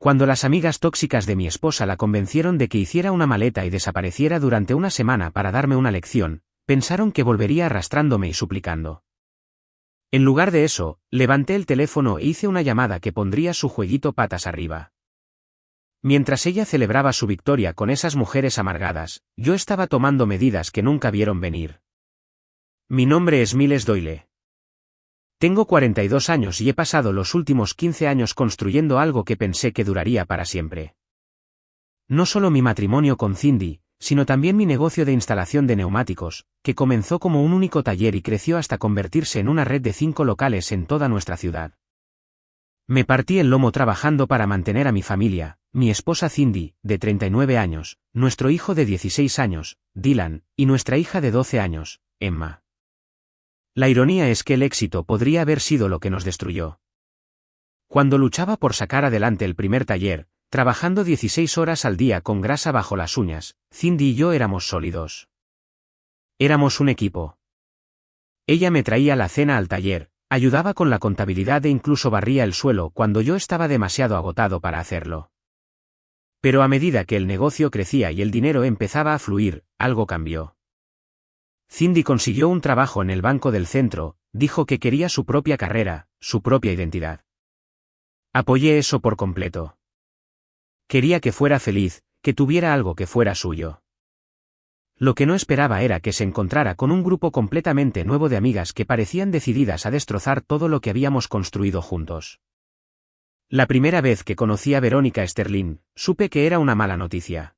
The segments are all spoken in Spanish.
Cuando las amigas tóxicas de mi esposa la convencieron de que hiciera una maleta y desapareciera durante una semana para darme una lección, pensaron que volvería arrastrándome y suplicando. En lugar de eso, levanté el teléfono e hice una llamada que pondría su jueguito patas arriba. Mientras ella celebraba su victoria con esas mujeres amargadas, yo estaba tomando medidas que nunca vieron venir. Mi nombre es Miles Doyle. Tengo 42 años y he pasado los últimos 15 años construyendo algo que pensé que duraría para siempre. No solo mi matrimonio con Cindy, sino también mi negocio de instalación de neumáticos, que comenzó como un único taller y creció hasta convertirse en una red de 5 locales en toda nuestra ciudad. Me partí el lomo trabajando para mantener a mi familia, mi esposa Cindy, de 39 años, nuestro hijo de 16 años, Dylan, y nuestra hija de 12 años, Emma. La ironía es que el éxito podría haber sido lo que nos destruyó. Cuando luchaba por sacar adelante el primer taller, trabajando 16 horas al día con grasa bajo las uñas, Cindy y yo éramos sólidos. Éramos un equipo. Ella me traía la cena al taller, ayudaba con la contabilidad e incluso barría el suelo cuando yo estaba demasiado agotado para hacerlo. Pero a medida que el negocio crecía y el dinero empezaba a fluir, algo cambió. Cindy consiguió un trabajo en el banco del centro, dijo que quería su propia carrera, su propia identidad. Apoyé eso por completo. Quería que fuera feliz, que tuviera algo que fuera suyo. Lo que no esperaba era que se encontrara con un grupo completamente nuevo de amigas que parecían decididas a destrozar todo lo que habíamos construido juntos. La primera vez que conocí a Verónica Sterling, supe que era una mala noticia.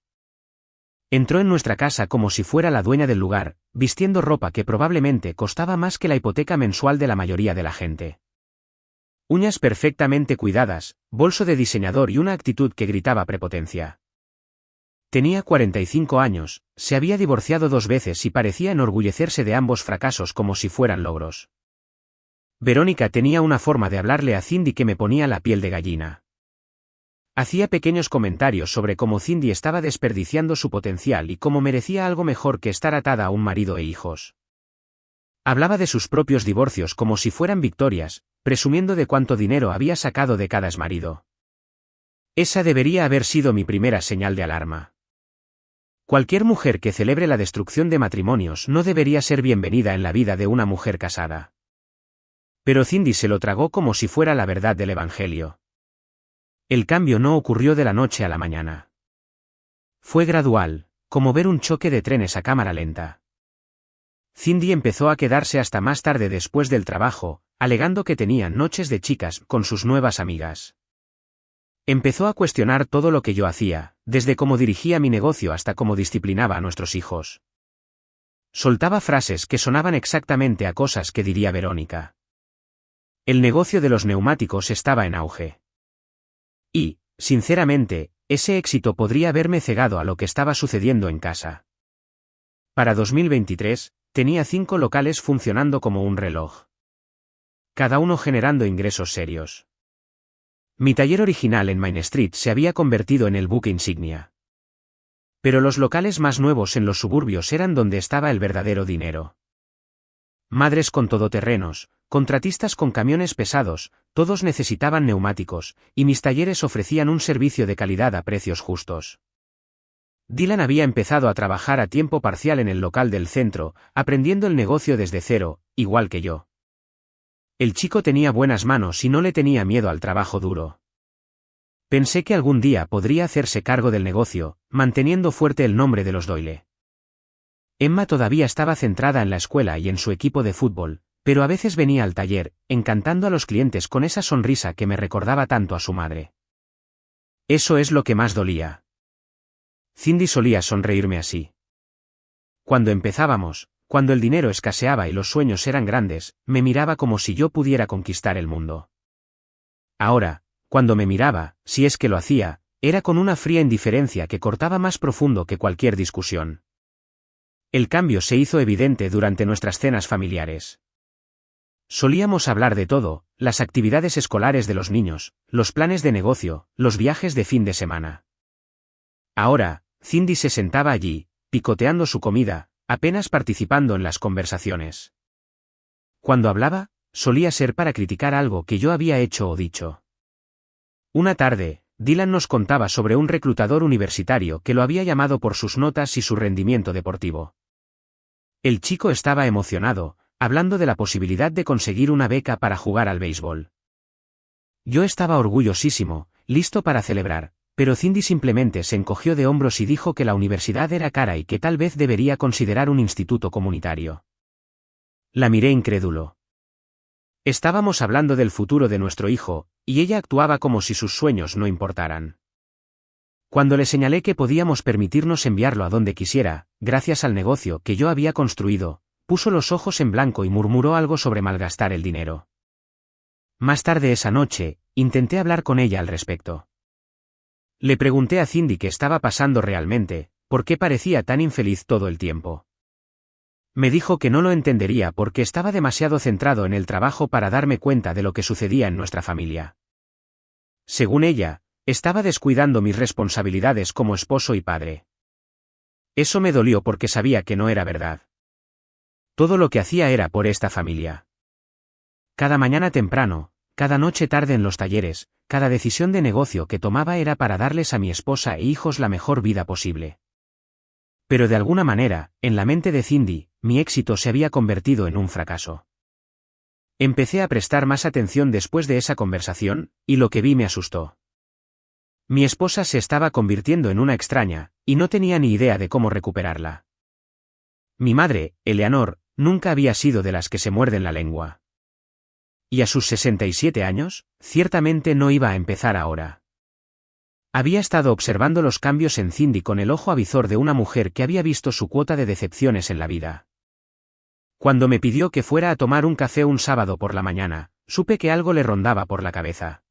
Entró en nuestra casa como si fuera la dueña del lugar, vistiendo ropa que probablemente costaba más que la hipoteca mensual de la mayoría de la gente. Uñas perfectamente cuidadas, bolso de diseñador y una actitud que gritaba prepotencia. Tenía 45 años, se había divorciado 2 veces y parecía enorgullecerse de ambos fracasos como si fueran logros. Verónica tenía una forma de hablarle a Cindy que me ponía la piel de gallina. Hacía pequeños comentarios sobre cómo Cindy estaba desperdiciando su potencial y cómo merecía algo mejor que estar atada a un marido e hijos. Hablaba de sus propios divorcios como si fueran victorias, presumiendo de cuánto dinero había sacado de cada exmarido. Esa debería haber sido mi primera señal de alarma. Cualquier mujer que celebre la destrucción de matrimonios no debería ser bienvenida en la vida de una mujer casada. Pero Cindy se lo tragó como si fuera la verdad del Evangelio. El cambio no ocurrió de la noche a la mañana. Fue gradual, como ver un choque de trenes a cámara lenta. Cindy empezó a quedarse hasta más tarde después del trabajo, alegando que tenía noches de chicas con sus nuevas amigas. Empezó a cuestionar todo lo que yo hacía, desde cómo dirigía mi negocio hasta cómo disciplinaba a nuestros hijos. Soltaba frases que sonaban exactamente a cosas que diría Verónica. El negocio de los neumáticos estaba en auge. Y, sinceramente, ese éxito podría haberme cegado a lo que estaba sucediendo en casa. Para 2023, tenía 5 locales funcionando como un reloj. Cada uno generando ingresos serios. Mi taller original en Main Street se había convertido en el buque insignia. Pero los locales más nuevos en los suburbios eran donde estaba el verdadero dinero. Madres con todoterrenos, contratistas con camiones pesados, todos necesitaban neumáticos, y mis talleres ofrecían un servicio de calidad a precios justos. Dylan había empezado a trabajar a tiempo parcial en el local del centro, aprendiendo el negocio desde cero, igual que yo. El chico tenía buenas manos y no le tenía miedo al trabajo duro. Pensé que algún día podría hacerse cargo del negocio, manteniendo fuerte el nombre de los Doyle. Emma todavía estaba centrada en la escuela y en su equipo de fútbol, pero a veces venía al taller, encantando a los clientes con esa sonrisa que me recordaba tanto a su madre. Eso es lo que más dolía. Cindy solía sonreírme así. Cuando empezábamos, cuando el dinero escaseaba y los sueños eran grandes, me miraba como si yo pudiera conquistar el mundo. Ahora, cuando me miraba, si es que lo hacía, era con una fría indiferencia que cortaba más profundo que cualquier discusión. El cambio se hizo evidente durante nuestras cenas familiares. Solíamos hablar de todo, las actividades escolares de los niños, los planes de negocio, los viajes de fin de semana. Ahora, Cindy se sentaba allí, picoteando su comida, apenas participando en las conversaciones. Cuando hablaba, solía ser para criticar algo que yo había hecho o dicho. Una tarde, Dylan nos contaba sobre un reclutador universitario que lo había llamado por sus notas y su rendimiento deportivo. El chico estaba emocionado, hablando de la posibilidad de conseguir una beca para jugar al béisbol. Yo estaba orgullosísimo, listo para celebrar, pero Cindy simplemente se encogió de hombros y dijo que la universidad era cara y que tal vez debería considerar un instituto comunitario. La miré incrédulo. Estábamos hablando del futuro de nuestro hijo, y ella actuaba como si sus sueños no importaran. Cuando le señalé que podíamos permitirnos enviarlo a donde quisiera, gracias al negocio que yo había construido, puso los ojos en blanco y murmuró algo sobre malgastar el dinero. Más tarde esa noche, intenté hablar con ella al respecto. Le pregunté a Cindy qué estaba pasando realmente, por qué parecía tan infeliz todo el tiempo. Me dijo que no lo entendería porque estaba demasiado centrado en el trabajo para darme cuenta de lo que sucedía en nuestra familia. Según ella, estaba descuidando mis responsabilidades como esposo y padre. Eso me dolió porque sabía que no era verdad. Todo lo que hacía era por esta familia. Cada mañana temprano, cada noche tarde en los talleres, cada decisión de negocio que tomaba era para darles a mi esposa e hijos la mejor vida posible. Pero de alguna manera, en la mente de Cindy, mi éxito se había convertido en un fracaso. Empecé a prestar más atención después de esa conversación, y lo que vi me asustó. Mi esposa se estaba convirtiendo en una extraña, y no tenía ni idea de cómo recuperarla. Mi madre, Eleanor, nunca había sido de las que se muerden la lengua. Y a sus 67 años, ciertamente no iba a empezar ahora. Había estado observando los cambios en Cindy con el ojo avizor de una mujer que había visto su cuota de decepciones en la vida. Cuando me pidió que fuera a tomar un café un sábado por la mañana, supe que algo le rondaba por la cabeza.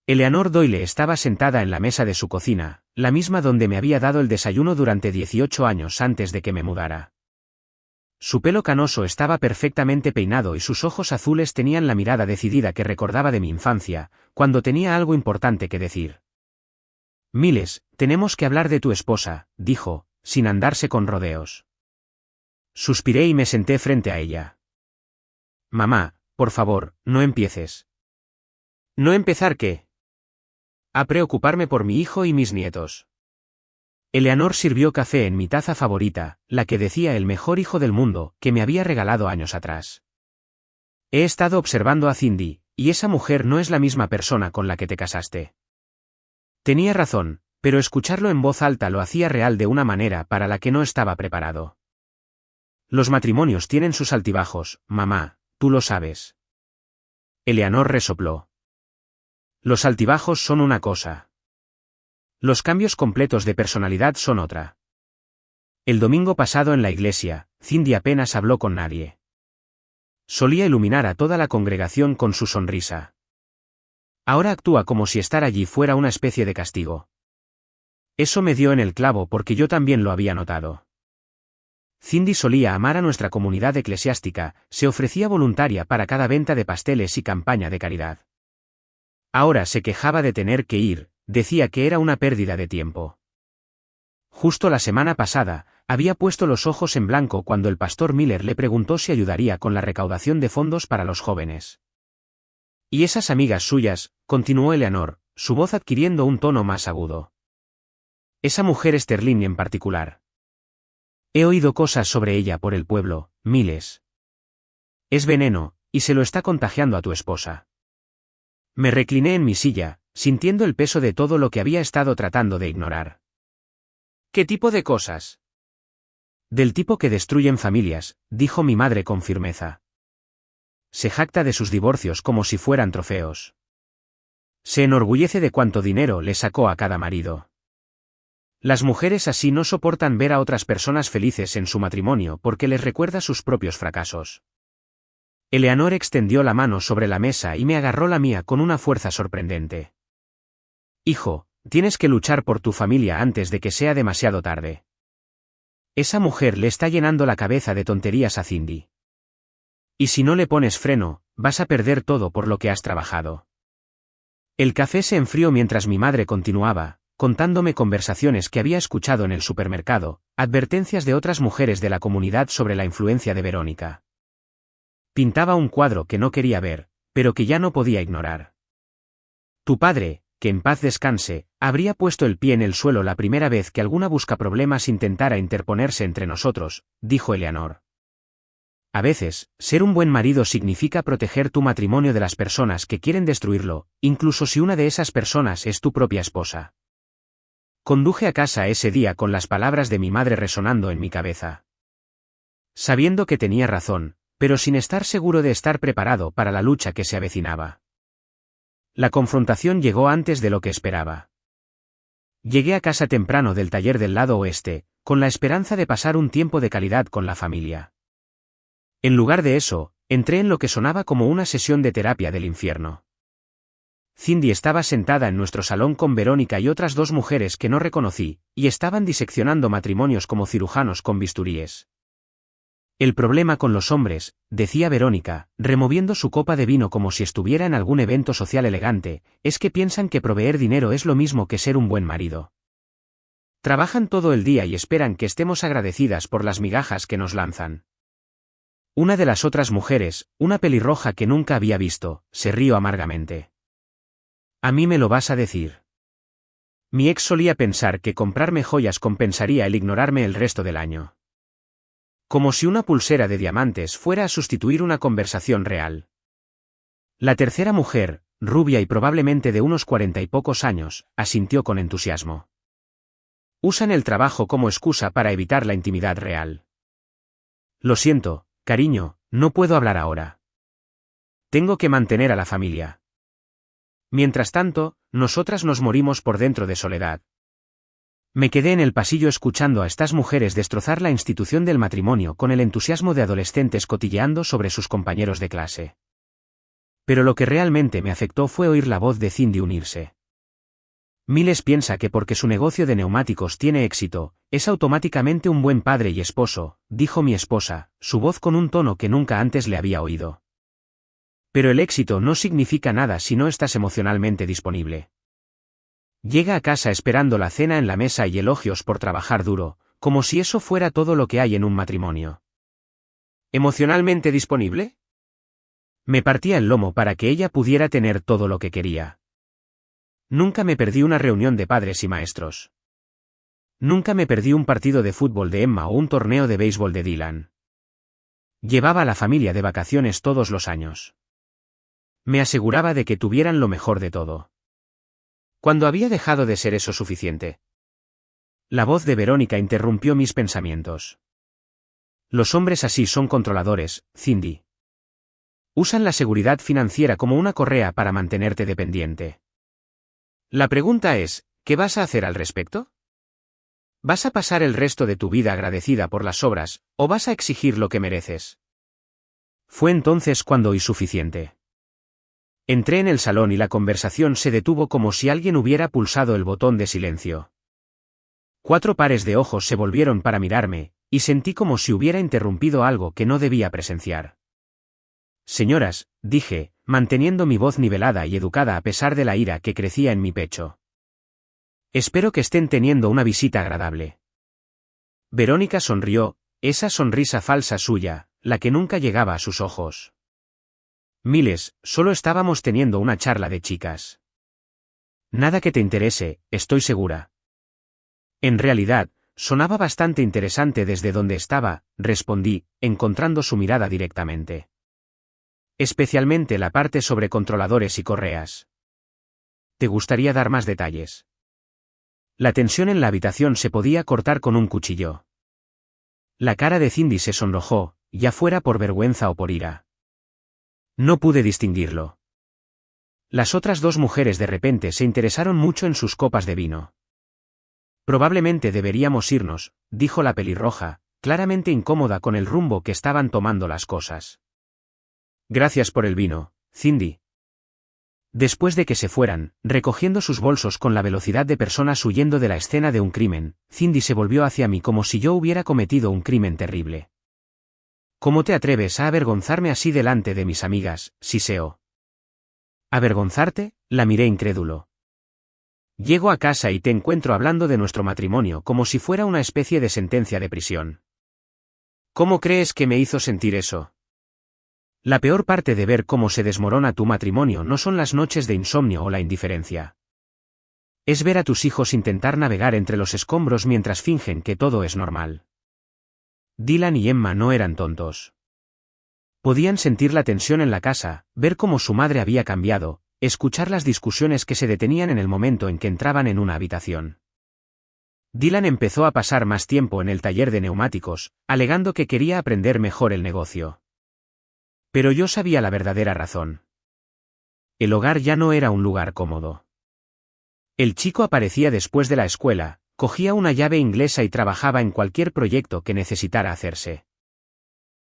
Eleanor Doyle estaba sentada en la mesa de su cocina, la misma donde me había dado el desayuno durante 18 años antes de que me mudara. Su pelo canoso estaba perfectamente peinado y sus ojos azules tenían la mirada decidida que recordaba de mi infancia, cuando tenía algo importante que decir. Miles, tenemos que hablar de tu esposa, dijo, sin andarse con rodeos. Suspiré y me senté frente a ella. Mamá, por favor, no empieces. ¿No empezar qué? A preocuparme por mi hijo y mis nietos. Eleanor sirvió café en mi taza favorita, la que decía el mejor hijo del mundo, que me había regalado años atrás. He estado observando a Cindy, y esa mujer no es la misma persona con la que te casaste. Tenía razón, pero escucharlo en voz alta lo hacía real de una manera para la que no estaba preparado. Los matrimonios tienen sus altibajos, mamá, tú lo sabes. Eleanor resopló. Los altibajos son una cosa. Los cambios completos de personalidad son otra. El domingo pasado en la iglesia, Cindy apenas habló con nadie. Solía iluminar a toda la congregación con su sonrisa. Ahora actúa como si estar allí fuera una especie de castigo. Eso me dio en el clavo porque yo también lo había notado. Cindy solía amar a nuestra comunidad eclesiástica, se ofrecía voluntaria para cada venta de pasteles y campaña de caridad. Ahora se quejaba de tener que ir, decía que era una pérdida de tiempo. Justo la semana pasada, había puesto los ojos en blanco cuando el pastor Miller le preguntó si ayudaría con la recaudación de fondos para los jóvenes. Y esas amigas suyas, continuó Eleanor, su voz adquiriendo un tono más agudo. Esa mujer Sterling en particular. He oído cosas sobre ella por el pueblo, miles. Es veneno, y se lo está contagiando a tu esposa. Me recliné en mi silla, sintiendo el peso de todo lo que había estado tratando de ignorar. ¿Qué tipo de cosas? Del tipo que destruyen familias, dijo mi madre con firmeza. Se jacta de sus divorcios como si fueran trofeos. Se enorgullece de cuánto dinero le sacó a cada marido. Las mujeres así no soportan ver a otras personas felices en su matrimonio porque les recuerda sus propios fracasos. Eleanor extendió la mano sobre la mesa y me agarró la mía con una fuerza sorprendente. Hijo, tienes que luchar por tu familia antes de que sea demasiado tarde. Esa mujer le está llenando la cabeza de tonterías a Cindy. Y si no le pones freno, vas a perder todo por lo que has trabajado. El café se enfrió mientras mi madre continuaba, contándome conversaciones que había escuchado en el supermercado, advertencias de otras mujeres de la comunidad sobre la influencia de Verónica. Pintaba un cuadro que no quería ver, pero que ya no podía ignorar. Tu padre, que en paz descanse, habría puesto el pie en el suelo la primera vez que alguna buscaproblemas intentara interponerse entre nosotros, dijo Eleanor. A veces, ser un buen marido significa proteger tu matrimonio de las personas que quieren destruirlo, incluso si una de esas personas es tu propia esposa. Conduje a casa ese día con las palabras de mi madre resonando en mi cabeza. Sabiendo que tenía razón, pero sin estar seguro de estar preparado para la lucha que se avecinaba. La confrontación llegó antes de lo que esperaba. Llegué a casa temprano del taller del lado oeste, con la esperanza de pasar un tiempo de calidad con la familia. En lugar de eso, entré en lo que sonaba como una sesión de terapia del infierno. Cindy estaba sentada en nuestro salón con Verónica y otras dos mujeres que no reconocí, y estaban diseccionando matrimonios como cirujanos con bisturíes. El problema con los hombres, decía Verónica, removiendo su copa de vino como si estuviera en algún evento social elegante, es que piensan que proveer dinero es lo mismo que ser un buen marido. Trabajan todo el día y esperan que estemos agradecidas por las migajas que nos lanzan. Una de las otras mujeres, una pelirroja que nunca había visto, se rió amargamente. ¿A mí me lo vas a decir? Mi ex solía pensar que comprarme joyas compensaría el ignorarme el resto del año. Como si una pulsera de diamantes fuera a sustituir una conversación real. La tercera mujer, rubia y probablemente de unos 40 y pocos años, asintió con entusiasmo. Usan el trabajo como excusa para evitar la intimidad real. Lo siento, cariño, no puedo hablar ahora. Tengo que mantener a la familia. Mientras tanto, nosotras nos morimos por dentro de soledad. Me quedé en el pasillo escuchando a estas mujeres destrozar la institución del matrimonio con el entusiasmo de adolescentes cotilleando sobre sus compañeros de clase. Pero lo que realmente me afectó fue oír la voz de Cindy unirse. Miles piensa que porque su negocio de neumáticos tiene éxito, es automáticamente un buen padre y esposo, dijo mi esposa, su voz con un tono que nunca antes le había oído. Pero el éxito no significa nada si no estás emocionalmente disponible. Llega a casa esperando la cena en la mesa y elogios por trabajar duro, como si eso fuera todo lo que hay en un matrimonio. ¿Emocionalmente disponible? Me partía el lomo para que ella pudiera tener todo lo que quería. Nunca me perdí una reunión de padres y maestros. Nunca me perdí un partido de fútbol de Emma o un torneo de béisbol de Dylan. Llevaba a la familia de vacaciones todos los años. Me aseguraba de que tuvieran lo mejor de todo. ¿Cuándo había dejado de ser eso suficiente? La voz de Verónica interrumpió mis pensamientos. Los hombres así son controladores, Cindy. Usan la seguridad financiera como una correa para mantenerte dependiente. La pregunta es, ¿qué vas a hacer al respecto? ¿Vas a pasar el resto de tu vida agradecida por las obras, o vas a exigir lo que mereces? Fue entonces cuando oí suficiente. Entré en el salón y la conversación se detuvo como si alguien hubiera pulsado el botón de silencio. 4 pares de ojos se volvieron para mirarme, y sentí como si hubiera interrumpido algo que no debía presenciar. Señoras, dije, manteniendo mi voz nivelada y educada a pesar de la ira que crecía en mi pecho. Espero que estén teniendo una visita agradable. Verónica sonrió, esa sonrisa falsa suya, la que nunca llegaba a sus ojos. Miles, solo estábamos teniendo una charla de chicas. Nada que te interese, estoy segura. En realidad, sonaba bastante interesante desde donde estaba, respondí, encontrando su mirada directamente. Especialmente la parte sobre controladores y correas. ¿Te gustaría dar más detalles? La tensión en la habitación se podía cortar con un cuchillo. La cara de Cindy se sonrojó, ya fuera por vergüenza o por ira. No pude distinguirlo. Las otras 2 mujeres de repente se interesaron mucho en sus copas de vino. Probablemente deberíamos irnos, dijo la pelirroja, claramente incómoda con el rumbo que estaban tomando las cosas. Gracias por el vino, Cindy. Después de que se fueran, recogiendo sus bolsos con la velocidad de personas huyendo de la escena de un crimen, Cindy se volvió hacia mí como si yo hubiera cometido un crimen terrible. ¿Cómo te atreves a avergonzarme así delante de mis amigas, siseó? ¿Avergonzarte? La miré incrédulo. Llego a casa y te encuentro hablando de nuestro matrimonio como si fuera una especie de sentencia de prisión. ¿Cómo crees que me hizo sentir eso? La peor parte de ver cómo se desmorona tu matrimonio no son las noches de insomnio o la indiferencia. Es ver a tus hijos intentar navegar entre los escombros mientras fingen que todo es normal. Dylan y Emma no eran tontos. Podían sentir la tensión en la casa, ver cómo su madre había cambiado, escuchar las discusiones que se detenían en el momento en que entraban en una habitación. Dylan empezó a pasar más tiempo en el taller de neumáticos, alegando que quería aprender mejor el negocio. Pero yo sabía la verdadera razón. El hogar ya no era un lugar cómodo. El chico aparecía después de la escuela, cogía una llave inglesa y trabajaba en cualquier proyecto que necesitara hacerse.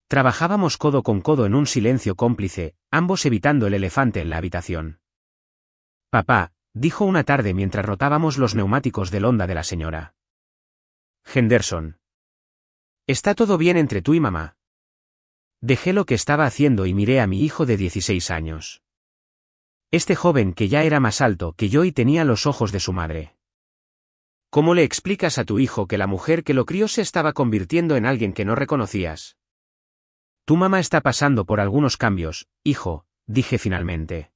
Trabajábamos codo con codo en un silencio cómplice, ambos evitando el elefante en la habitación. Papá, dijo una tarde mientras rotábamos los neumáticos del Honda de la señora Henderson. ¿Está todo bien entre tú y mamá? Dejé lo que estaba haciendo y miré a mi hijo de 16 años. Este joven que ya era más alto que yo y tenía los ojos de su madre. ¿Cómo le explicas a tu hijo que la mujer que lo crió se estaba convirtiendo en alguien que no reconocías? Tu mamá está pasando por algunos cambios, hijo, dije finalmente.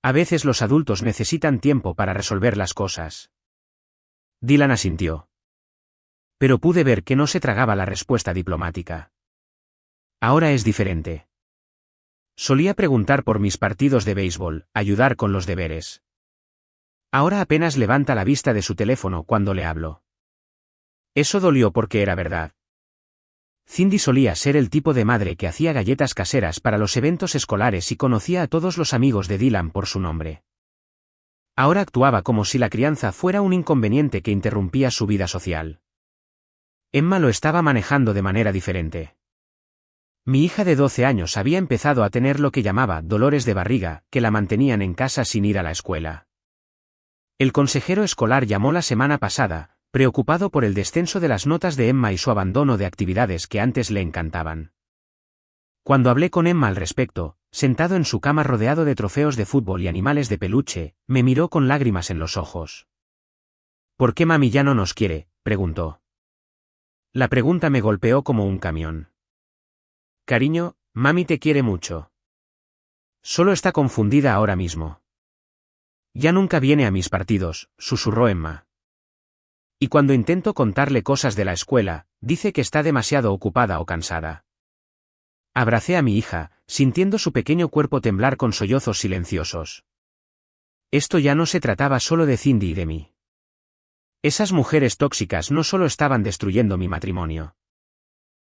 A veces los adultos necesitan tiempo para resolver las cosas. Dylan asintió. Pero pude ver que no se tragaba la respuesta diplomática. Ahora es diferente. Solía preguntar por mis partidos de béisbol, ayudar con los deberes. Ahora apenas levanta la vista de su teléfono cuando le hablo. Eso dolió porque era verdad. Cindy solía ser el tipo de madre que hacía galletas caseras para los eventos escolares y conocía a todos los amigos de Dylan por su nombre. Ahora actuaba como si la crianza fuera un inconveniente que interrumpía su vida social. Emma lo estaba manejando de manera diferente. Mi hija de 12 años había empezado a tener lo que llamaba dolores de barriga, que la mantenían en casa sin ir a la escuela. El consejero escolar llamó la semana pasada, preocupado por el descenso de las notas de Emma y su abandono de actividades que antes le encantaban. Cuando hablé con Emma al respecto, sentado en su cama rodeado de trofeos de fútbol y animales de peluche, me miró con lágrimas en los ojos. ¿Por qué mami ya no nos quiere?, preguntó. La pregunta me golpeó como un camión. Cariño, mami te quiere mucho. Solo está confundida ahora mismo. Ya nunca viene a mis partidos, susurró Emma. Y cuando intento contarle cosas de la escuela, dice que está demasiado ocupada o cansada. Abracé a mi hija, sintiendo su pequeño cuerpo temblar con sollozos silenciosos. Esto ya no se trataba solo de Cindy y de mí. Esas mujeres tóxicas no solo estaban destruyendo mi matrimonio.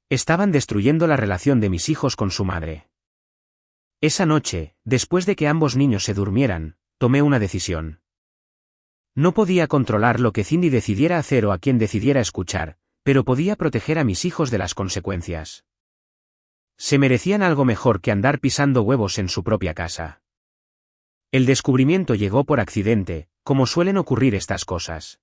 Estaban destruyendo la relación de mis hijos con su madre. Esa noche, después de que ambos niños se durmieran, tomé una decisión. No podía controlar lo que Cindy decidiera hacer o a quien decidiera escuchar, pero podía proteger a mis hijos de las consecuencias. Se merecían algo mejor que andar pisando huevos en su propia casa. El descubrimiento llegó por accidente, como suelen ocurrir estas cosas.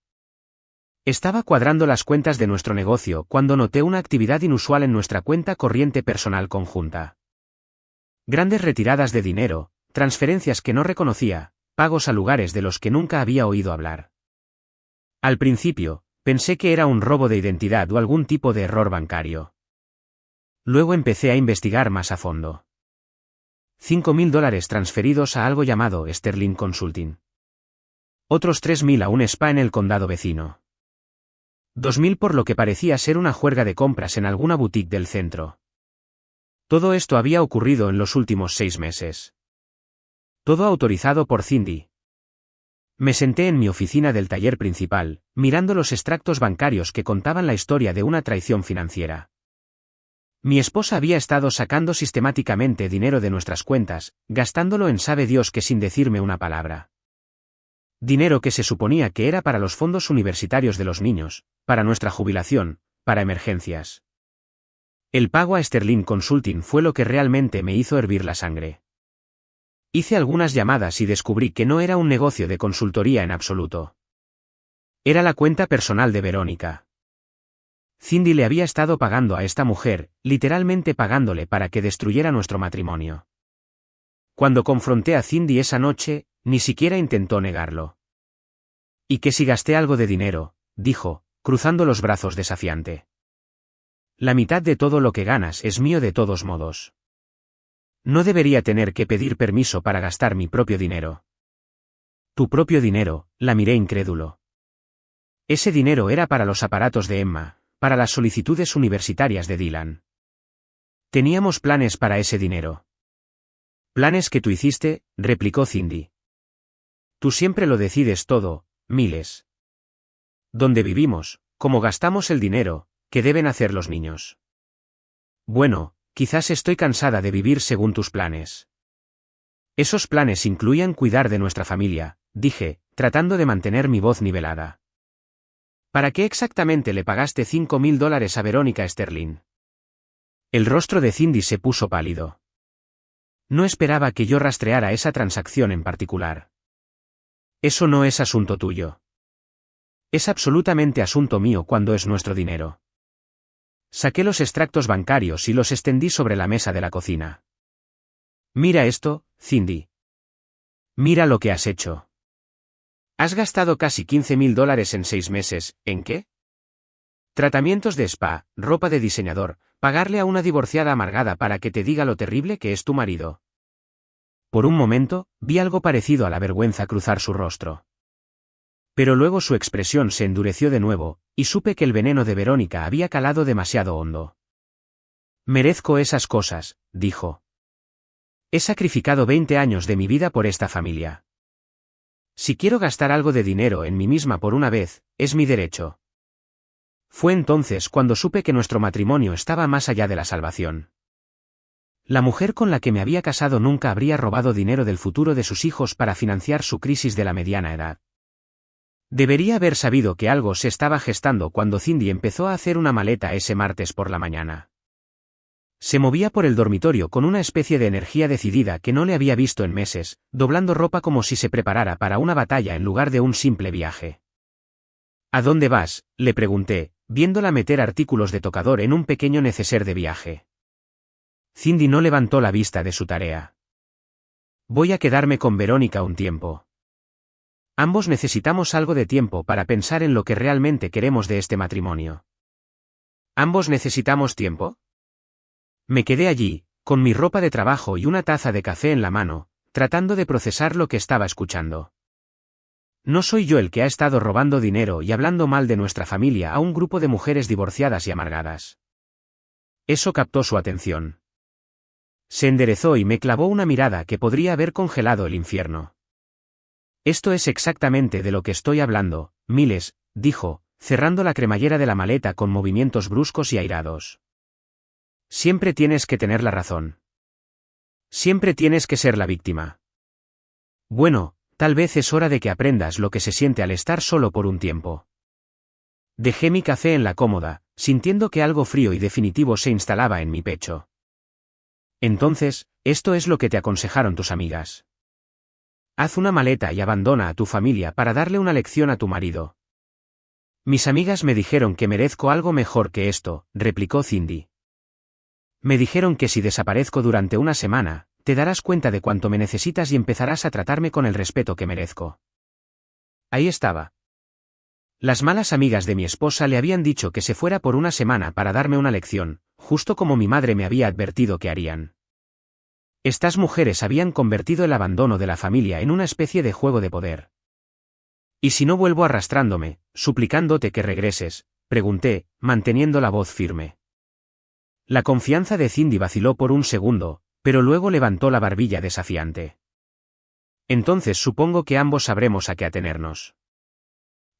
Estaba cuadrando las cuentas de nuestro negocio cuando noté una actividad inusual en nuestra cuenta corriente personal conjunta. Grandes retiradas de dinero, transferencias que no reconocía, pagos a lugares de los que nunca había oído hablar. Al principio, pensé que era un robo de identidad o algún tipo de error bancario. Luego empecé a investigar más a fondo. $5.000 transferidos a algo llamado Sterling Consulting. Otros 3.000 a un spa en el condado vecino. 2.000 por lo que parecía ser una juerga de compras en alguna boutique del centro. Todo esto había ocurrido en los últimos 6 meses. Todo autorizado por Cindy. Me senté en mi oficina del taller principal, mirando los extractos bancarios que contaban la historia de una traición financiera. Mi esposa había estado sacando sistemáticamente dinero de nuestras cuentas, gastándolo en sabe Dios que sin decirme una palabra. Dinero que se suponía que era para los fondos universitarios de los niños, para nuestra jubilación, para emergencias. El pago a Sterling Consulting fue lo que realmente me hizo hervir la sangre. Hice algunas llamadas y descubrí que no era un negocio de consultoría en absoluto. Era la cuenta personal de Verónica. Cindy le había estado pagando a esta mujer, literalmente pagándole para que destruyera nuestro matrimonio. Cuando confronté a Cindy esa noche, ni siquiera intentó negarlo. ¿Y que si gasté algo de dinero?, dijo, cruzando los brazos desafiante. La mitad de todo lo que ganas es mío de todos modos. No debería tener que pedir permiso para gastar mi propio dinero. Tu propio dinero, la miré incrédulo. Ese dinero era para los aparatos de Emma, para las solicitudes universitarias de Dylan. Teníamos planes para ese dinero. Planes que tú hiciste, replicó Cindy. Tú siempre lo decides todo, Miles. ¿Dónde vivimos? ¿Cómo gastamos el dinero? ¿Qué deben hacer los niños? Bueno, quizás estoy cansada de vivir según tus planes. Esos planes incluían cuidar de nuestra familia, dije, tratando de mantener mi voz nivelada. ¿Para qué exactamente le pagaste $5.000 a Verónica Sterling? El rostro de Cindy se puso pálido. No esperaba que yo rastreara esa transacción en particular. Eso no es asunto tuyo. Es absolutamente asunto mío cuando es nuestro dinero. Saqué los extractos bancarios y los extendí sobre la mesa de la cocina. Mira esto, Cindy. Mira lo que has hecho. Has gastado casi $15.000 en 6 meses, ¿en qué? Tratamientos de spa, ropa de diseñador, pagarle a una divorciada amargada para que te diga lo terrible que es tu marido. Por un momento, vi algo parecido a la vergüenza cruzar su rostro. Pero luego su expresión se endureció de nuevo, y supe que el veneno de Verónica había calado demasiado hondo. Merezco esas cosas, dijo. He sacrificado 20 años de mi vida por esta familia. Si quiero gastar algo de dinero en mí misma por una vez, es mi derecho. Fue entonces cuando supe que nuestro matrimonio estaba más allá de la salvación. La mujer con la que me había casado nunca habría robado dinero del futuro de sus hijos para financiar su crisis de la mediana edad. Debería haber sabido que algo se estaba gestando cuando Cindy empezó a hacer una maleta ese martes por la mañana. Se movía por el dormitorio con una especie de energía decidida que no le había visto en meses, doblando ropa como si se preparara para una batalla en lugar de un simple viaje. ¿A dónde vas?, le pregunté, viéndola meter artículos de tocador en un pequeño neceser de viaje. Cindy no levantó la vista de su tarea. Voy a quedarme con Verónica un tiempo. Ambos necesitamos algo de tiempo para pensar en lo que realmente queremos de este matrimonio. ¿Ambos necesitamos tiempo? Me quedé allí, con mi ropa de trabajo y una taza de café en la mano, tratando de procesar lo que estaba escuchando. No soy yo el que ha estado robando dinero y hablando mal de nuestra familia a un grupo de mujeres divorciadas y amargadas. Eso captó su atención. Se enderezó y me clavó una mirada que podría haber congelado el infierno. Esto es exactamente de lo que estoy hablando, Miles, dijo, cerrando la cremallera de la maleta con movimientos bruscos y airados. Siempre tienes que tener la razón. Siempre tienes que ser la víctima. Bueno, tal vez es hora de que aprendas lo que se siente al estar solo por un tiempo. Dejé mi café en la cómoda, sintiendo que algo frío y definitivo se instalaba en mi pecho. Entonces, esto es lo que te aconsejaron tus amigas. Haz una maleta y abandona a tu familia para darle una lección a tu marido. Mis amigas me dijeron que merezco algo mejor que esto, replicó Cindy. Me dijeron que si desaparezco durante una semana, te darás cuenta de cuánto me necesitas y empezarás a tratarme con el respeto que merezco. Ahí estaba. Las malas amigas de mi esposa le habían dicho que se fuera por una semana para darme una lección, justo como mi madre me había advertido que harían. Estas mujeres habían convertido el abandono de la familia en una especie de juego de poder. ¿Y si no vuelvo arrastrándome, suplicándote que regreses?, pregunté, manteniendo la voz firme. La confianza de Cindy vaciló por un segundo, pero luego levantó la barbilla desafiante. Entonces supongo que ambos sabremos a qué atenernos.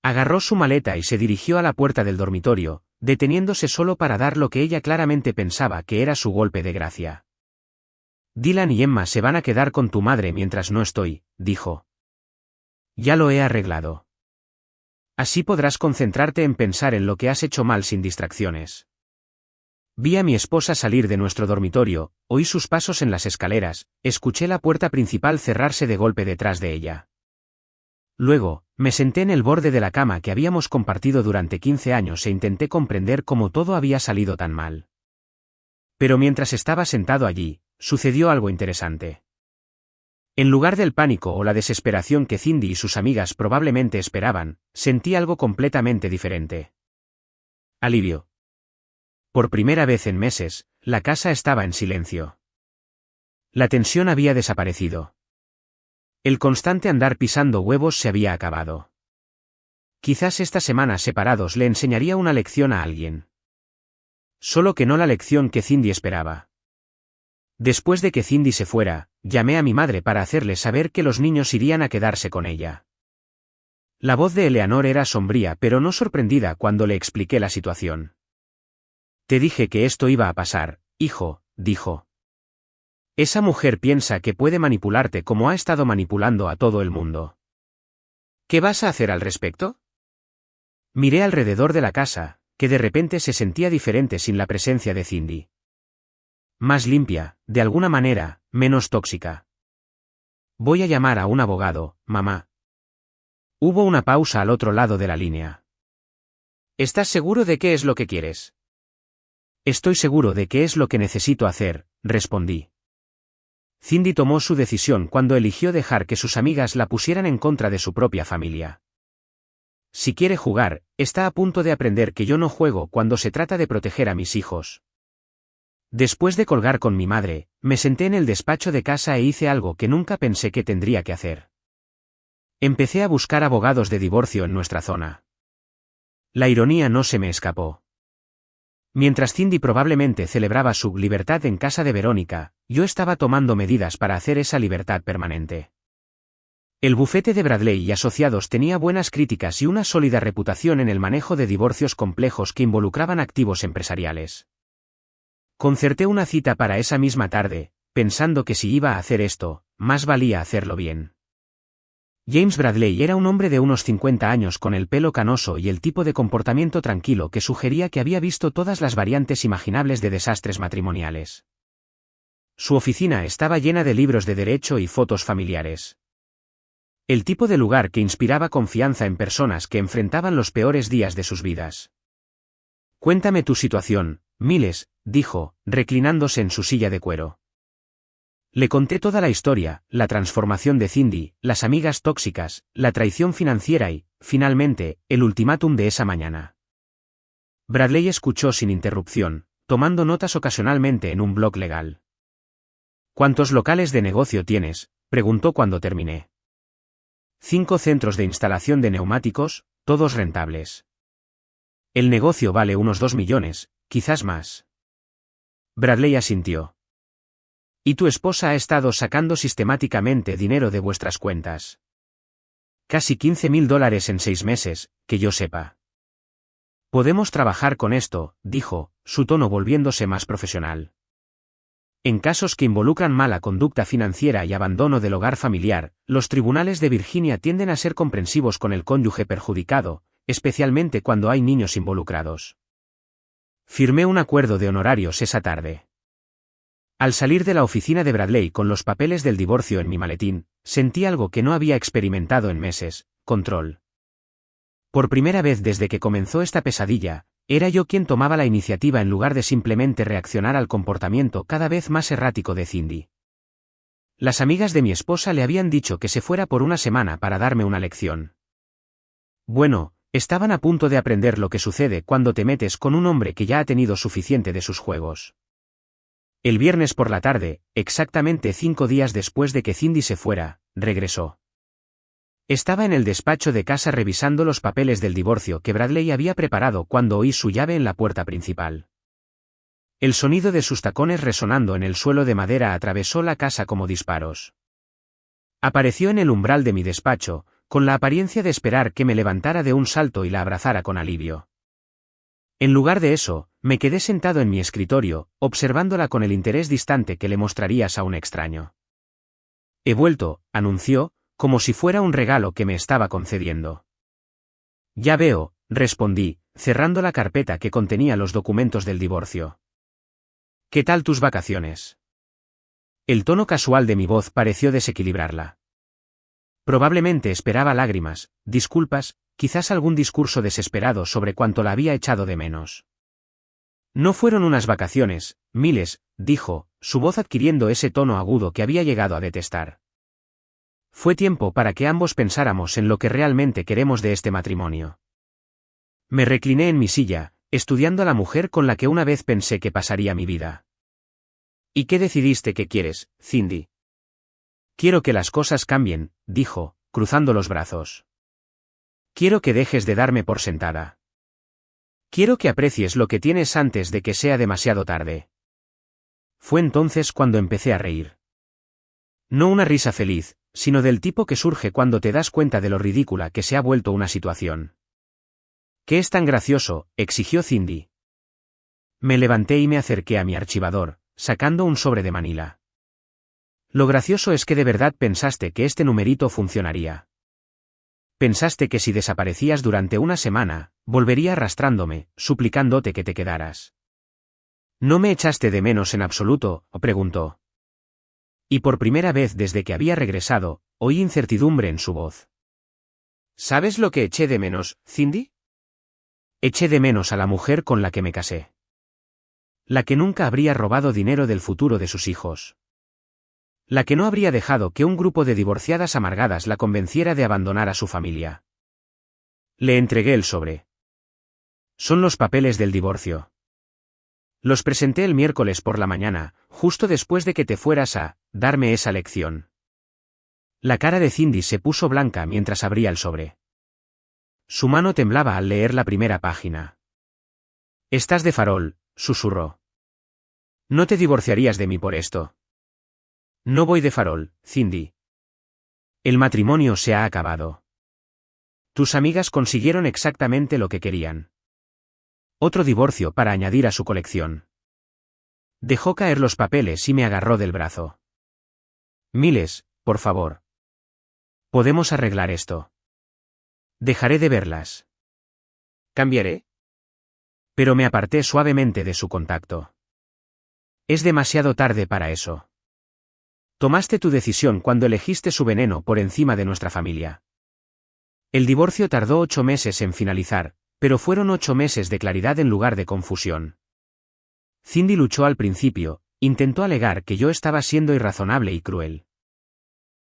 Agarró su maleta y se dirigió a la puerta del dormitorio, deteniéndose solo para dar lo que ella claramente pensaba que era su golpe de gracia. Dylan y Emma se van a quedar con tu madre mientras no estoy, dijo. Ya lo he arreglado. Así podrás concentrarte en pensar en lo que has hecho mal sin distracciones. Vi a mi esposa salir de nuestro dormitorio, oí sus pasos en las escaleras, escuché la puerta principal cerrarse de golpe detrás de ella. Luego, me senté en el borde de la cama que habíamos compartido durante 15 años e intenté comprender cómo todo había salido tan mal. Pero mientras estaba sentado allí, sucedió algo interesante. En lugar del pánico o la desesperación que Cindy y sus amigas probablemente esperaban, sentí algo completamente diferente. Alivio. Por primera vez en meses, la casa estaba en silencio. La tensión había desaparecido. El constante andar pisando huevos se había acabado. Quizás esta semana separados le enseñaría una lección a alguien. Solo que no la lección que Cindy esperaba. Después de que Cindy se fuera, llamé a mi madre para hacerle saber que los niños irían a quedarse con ella. La voz de Eleanor era sombría pero no sorprendida cuando le expliqué la situación. Te dije que esto iba a pasar, hijo, dijo. Esa mujer piensa que puede manipularte como ha estado manipulando a todo el mundo. ¿Qué vas a hacer al respecto? Miré alrededor de la casa, que de repente se sentía diferente sin la presencia de Cindy. Más limpia, de alguna manera, menos tóxica. Voy a llamar a un abogado, mamá. Hubo una pausa al otro lado de la línea. ¿Estás seguro de qué es lo que quieres? Estoy seguro de qué es lo que necesito hacer, respondí. Cindy tomó su decisión cuando eligió dejar que sus amigas la pusieran en contra de su propia familia. Si quiere jugar, está a punto de aprender que yo no juego cuando se trata de proteger a mis hijos. Después de colgar con mi madre, me senté en el despacho de casa e hice algo que nunca pensé que tendría que hacer. Empecé a buscar abogados de divorcio en nuestra zona. La ironía no se me escapó. Mientras Cindy probablemente celebraba su libertad en casa de Verónica, yo estaba tomando medidas para hacer esa libertad permanente. El bufete de Bradley y Asociados tenía buenas críticas y una sólida reputación en el manejo de divorcios complejos que involucraban activos empresariales. Concerté una cita para esa misma tarde, pensando que si iba a hacer esto, más valía hacerlo bien. James Bradley era un hombre de unos 50 años con el pelo canoso y el tipo de comportamiento tranquilo que sugería que había visto todas las variantes imaginables de desastres matrimoniales. Su oficina estaba llena de libros de derecho y fotos familiares. El tipo de lugar que inspiraba confianza en personas que enfrentaban los peores días de sus vidas. Cuéntame tu situación, Miles, dijo, reclinándose en su silla de cuero. Le conté toda la historia, la transformación de Cindy, las amigas tóxicas, la traición financiera y, finalmente, el ultimátum de esa mañana. Bradley escuchó sin interrupción, tomando notas ocasionalmente en un blog legal. ¿Cuántos locales de negocio tienes?, preguntó cuando terminé. 5 centros de instalación de neumáticos, todos rentables. El negocio vale unos 2 millones, quizás más. Bradley asintió. ¿Y tu esposa ha estado sacando sistemáticamente dinero de vuestras cuentas? Casi $15,000 en 6 meses, que yo sepa. Podemos trabajar con esto, dijo, su tono volviéndose más profesional. En casos que involucran mala conducta financiera y abandono del hogar familiar, los tribunales de Virginia tienden a ser comprensivos con el cónyuge perjudicado, especialmente cuando hay niños involucrados. Firmé un acuerdo de honorarios esa tarde. Al salir de la oficina de Bradley con los papeles del divorcio en mi maletín, sentí algo que no había experimentado en meses: control. Por primera vez desde que comenzó esta pesadilla, era yo quien tomaba la iniciativa en lugar de simplemente reaccionar al comportamiento cada vez más errático de Cindy. Las amigas de mi esposa le habían dicho que se fuera por una semana para darme una lección. Bueno, estaban a punto de aprender lo que sucede cuando te metes con un hombre que ya ha tenido suficiente de sus juegos. El viernes por la tarde, exactamente 5 días después de que Cindy se fuera, regresó. Estaba en el despacho de casa revisando los papeles del divorcio que Bradley había preparado cuando oí su llave en la puerta principal. El sonido de sus tacones resonando en el suelo de madera atravesó la casa como disparos. Apareció en el umbral de mi despacho, con la apariencia de esperar que me levantara de un salto y la abrazara con alivio. En lugar de eso, me quedé sentado en mi escritorio, observándola con el interés distante que le mostrarías a un extraño. He vuelto, anunció, como si fuera un regalo que me estaba concediendo. Ya veo, respondí, cerrando la carpeta que contenía los documentos del divorcio. ¿Qué tal tus vacaciones? El tono casual de mi voz pareció desequilibrarla. Probablemente esperaba lágrimas, disculpas, quizás algún discurso desesperado sobre cuánto la había echado de menos. No fueron unas vacaciones, Miles, dijo, su voz adquiriendo ese tono agudo que había llegado a detestar. Fue tiempo para que ambos pensáramos en lo que realmente queremos de este matrimonio. Me recliné en mi silla, estudiando a la mujer con la que una vez pensé que pasaría mi vida. ¿Y qué decidiste que quieres, Cindy? Quiero que las cosas cambien, dijo, cruzando los brazos. Quiero que dejes de darme por sentada. Quiero que aprecies lo que tienes antes de que sea demasiado tarde. Fue entonces cuando empecé a reír. No una risa feliz, sino del tipo que surge cuando te das cuenta de lo ridícula que se ha vuelto una situación. ¿Qué es tan gracioso?, exigió Cindy. Me levanté y me acerqué a mi archivador, sacando un sobre de Manila. Lo gracioso es que de verdad pensaste que este numerito funcionaría. Pensaste que si desaparecías durante una semana, volvería arrastrándome, suplicándote que te quedaras. ¿No me echaste de menos en absoluto?, preguntó. Y por primera vez desde que había regresado, oí incertidumbre en su voz. ¿Sabes lo que eché de menos, Cindy? Eché de menos a la mujer con la que me casé. La que nunca habría robado dinero del futuro de sus hijos. La que no habría dejado que un grupo de divorciadas amargadas la convenciera de abandonar a su familia. Le entregué el sobre. Son los papeles del divorcio. Los presenté el miércoles por la mañana, justo después de que te fueras a darme esa lección. La cara de Cindy se puso blanca mientras abría el sobre. Su mano temblaba al leer la primera página. Estás de farol, susurró. No te divorciarías de mí por esto. No voy de farol, Cindy. El matrimonio se ha acabado. Tus amigas consiguieron exactamente lo que querían. Otro divorcio para añadir a su colección. Dejó caer los papeles y me agarró del brazo. Miles, por favor. Podemos arreglar esto. Dejaré de verlas. ¿Cambiaré? Pero me aparté suavemente de su contacto. Es demasiado tarde para eso. Tomaste tu decisión cuando elegiste su veneno por encima de nuestra familia. El divorcio tardó 8 meses en finalizar, pero fueron 8 meses de claridad en lugar de confusión. Cindy luchó al principio, intentó alegar que yo estaba siendo irrazonable y cruel.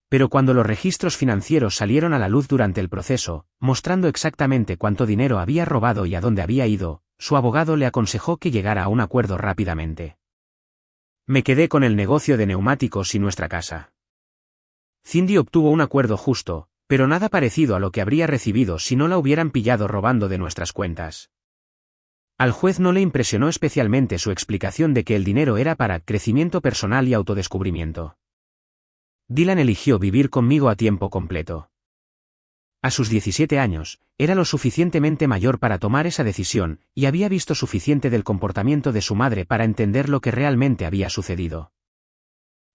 Pero cuando los registros financieros salieron a la luz durante el proceso, mostrando exactamente cuánto dinero había robado y a dónde había ido, su abogado le aconsejó que llegara a un acuerdo rápidamente. Me quedé con el negocio de neumáticos y nuestra casa. Cindy obtuvo un acuerdo justo, pero nada parecido a lo que habría recibido si no la hubieran pillado robando de nuestras cuentas. Al juez no le impresionó especialmente su explicación de que el dinero era para crecimiento personal y autodescubrimiento. Dylan eligió vivir conmigo a tiempo completo. A sus 17 años, era lo suficientemente mayor para tomar esa decisión, y había visto suficiente del comportamiento de su madre para entender lo que realmente había sucedido.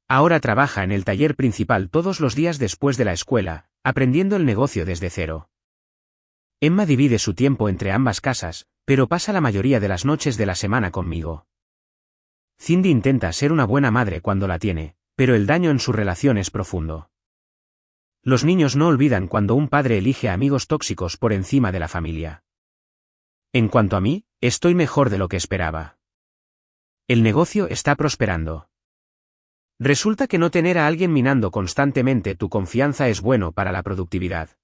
Ahora trabaja en el taller principal todos los días después de la escuela, aprendiendo el negocio desde cero. Emma divide su tiempo entre ambas casas, pero pasa la mayoría de las noches de la semana conmigo. Cindy intenta ser una buena madre cuando la tiene, pero el daño en su relación es profundo. Los niños no olvidan cuando un padre elige a amigos tóxicos por encima de la familia. En cuanto a mí, estoy mejor de lo que esperaba. El negocio está prosperando. Resulta que no tener a alguien minando constantemente tu confianza es bueno para la productividad.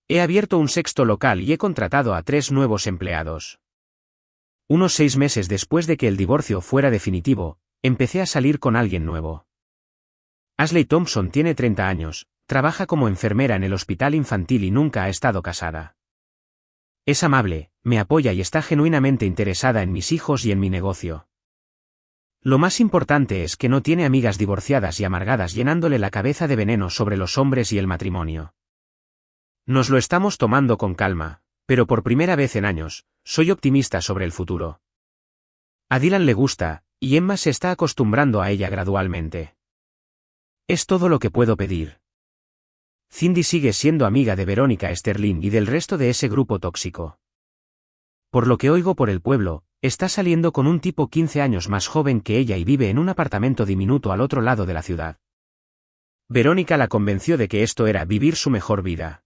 He abierto un sexto local y he contratado a 3 nuevos empleados. Unos 6 meses después de que el divorcio fuera definitivo, empecé a salir con alguien nuevo. Ashley Thompson tiene 30 años, trabaja como enfermera en el hospital infantil y nunca ha estado casada. Es amable, me apoya y está genuinamente interesada en mis hijos y en mi negocio. Lo más importante es que no tiene amigas divorciadas y amargadas llenándole la cabeza de veneno sobre los hombres y el matrimonio. Nos lo estamos tomando con calma, pero por primera vez en años, soy optimista sobre el futuro. A Dylan le gusta, y Emma se está acostumbrando a ella gradualmente. Es todo lo que puedo pedir. Cindy sigue siendo amiga de Verónica Sterling y del resto de ese grupo tóxico. Por lo que oigo por el pueblo, está saliendo con un tipo 15 años más joven que ella y vive en un apartamento diminuto al otro lado de la ciudad. Verónica la convenció de que esto era vivir su mejor vida.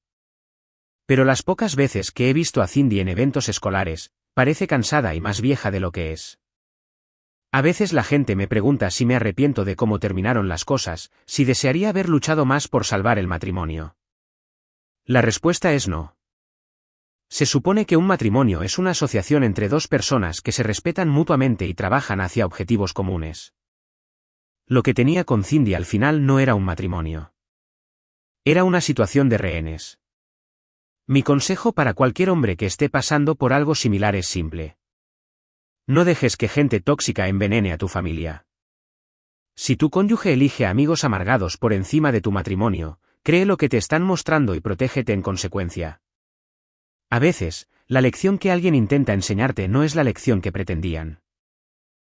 Pero las pocas veces que he visto a Cindy en eventos escolares, parece cansada y más vieja de lo que es. A veces la gente me pregunta si me arrepiento de cómo terminaron las cosas, si desearía haber luchado más por salvar el matrimonio. La respuesta es no. Se supone que un matrimonio es una asociación entre 2 personas que se respetan mutuamente y trabajan hacia objetivos comunes. Lo que tenía con Cindy al final no era un matrimonio. Era una situación de rehenes. Mi consejo para cualquier hombre que esté pasando por algo similar es simple. No dejes que gente tóxica envenene a tu familia. Si tu cónyuge elige amigos amargados por encima de tu matrimonio, cree lo que te están mostrando y protégete en consecuencia. A veces, la lección que alguien intenta enseñarte no es la lección que pretendían.